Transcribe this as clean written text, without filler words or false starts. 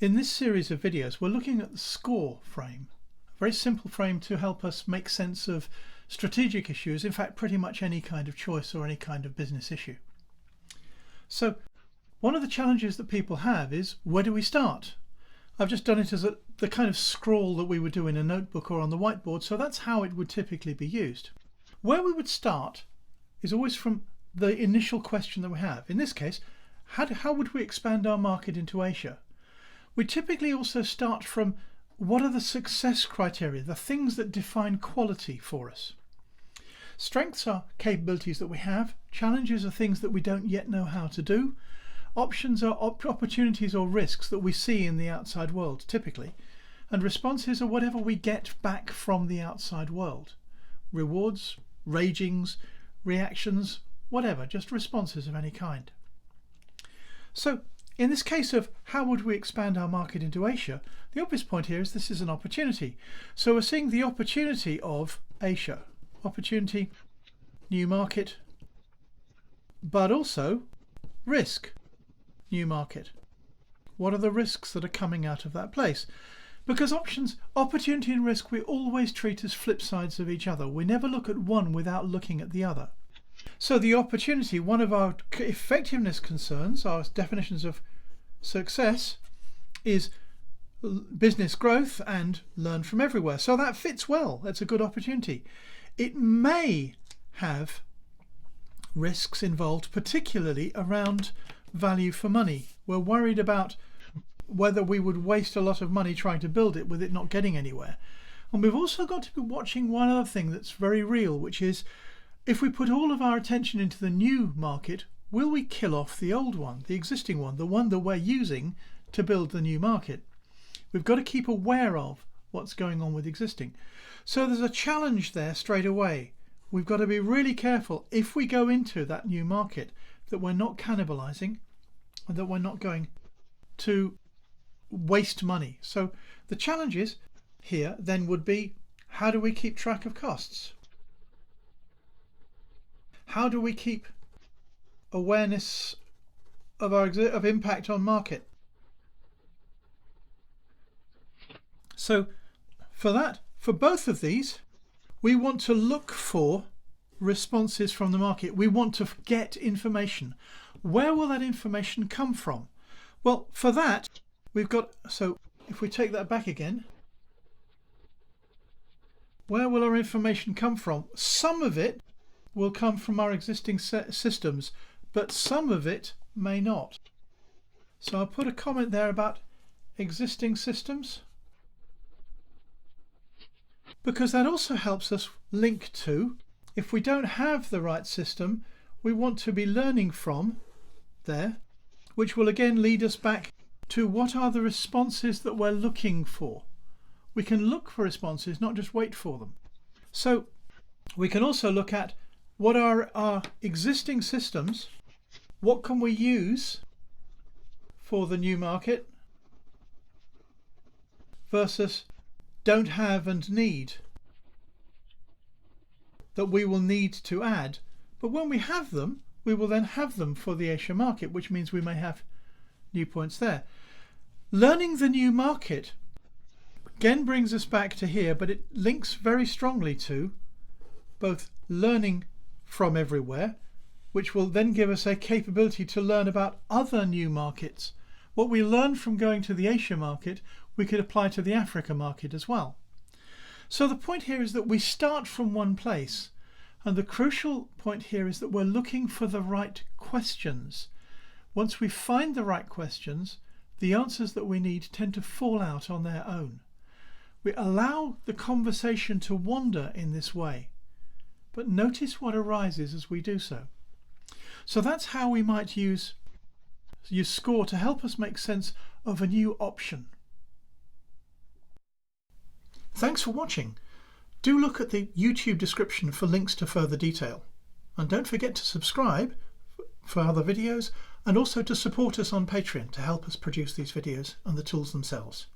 In this series of videos, we're looking at the score frame, a very simple frame to help us make sense of strategic issues, in fact pretty much any kind of choice or any kind of business issue. So one of the challenges that people have is, where do we start? I've just done it as the kind of scroll that we would do in a notebook or on the whiteboard, so that's how it would typically be used. Where we would start is always from the initial question that we have. In this case, how would we expand our market into Asia? We typically also start from what are the success criteria, the things that define quality for us. Strengths are capabilities that we have, challenges are things that we don't yet know how to do, options are opportunities or risks that we see in the outside world typically, and responses are whatever we get back from the outside world. Rewards, ragings, reactions, whatever, just responses of any kind. So in this case of how would we expand our market into Asia, the obvious point here is this is an opportunity. So we're seeing the opportunity of Asia. Opportunity, new market, but also risk, new market. What are the risks that are coming out of that place? Because opportunity and risk, we always treat as flip sides of each other. We never look at one without looking at the other. So the opportunity, one of our effectiveness concerns, our definitions of success, is business growth and learn from everywhere. So that fits well. That's a good opportunity. It may have risks involved, particularly around value for money. We're worried about whether we would waste a lot of money trying to build it with it not getting anywhere. And we've also got to be watching one other thing that's very real, which is if we put all of our attention into the new market, will we kill off the old one, the existing one, the one that we're using to build the new market? We've got to keep aware of what's going on with existing. So there's a challenge there straight away. We've got to be really careful if we go into that new market that we're not cannibalizing and that we're not going to waste money. So the challenges here then would be, how do we keep track of costs? How do we keep awareness of of impact on market? So for both of these, we want to look for responses from the market. We want to get information. Where will that information come from? Well, for that, we've got, so if we take that back again, where will our information come from? Some of it will come from our existing systems, but some of it may not. So I'll put a comment there about existing systems, because that also helps us link to, if we don't have the right system, we want to be learning from there, which will again lead us back to what are the responses that we're looking for. We can look for responses, not just wait for them. So we can also look at what are our existing systems, what can we use for the new market versus don't have and need, that we will need to add. But when we have them, we will then have them for the Asia market, which means we may have new points there. Learning the new market again brings us back to here, but it links very strongly to both learning from everywhere, which will then give us a capability to learn about other new markets. What we learn from going to the Asia market, we could apply to the Africa market as well. So the point here is that we start from one place, and the crucial point here is that we're looking for the right questions. Once we find the right questions, the answers that we need tend to fall out on their own. We allow the conversation to wander in this way, but notice what arises as we do so. So that's how we might use SCORE to help us make sense of a new option. Thanks for watching. Do look at the YouTube description for links to further detail. And don't forget to subscribe for other videos, and also to support us on Patreon to help us produce these videos and the tools themselves.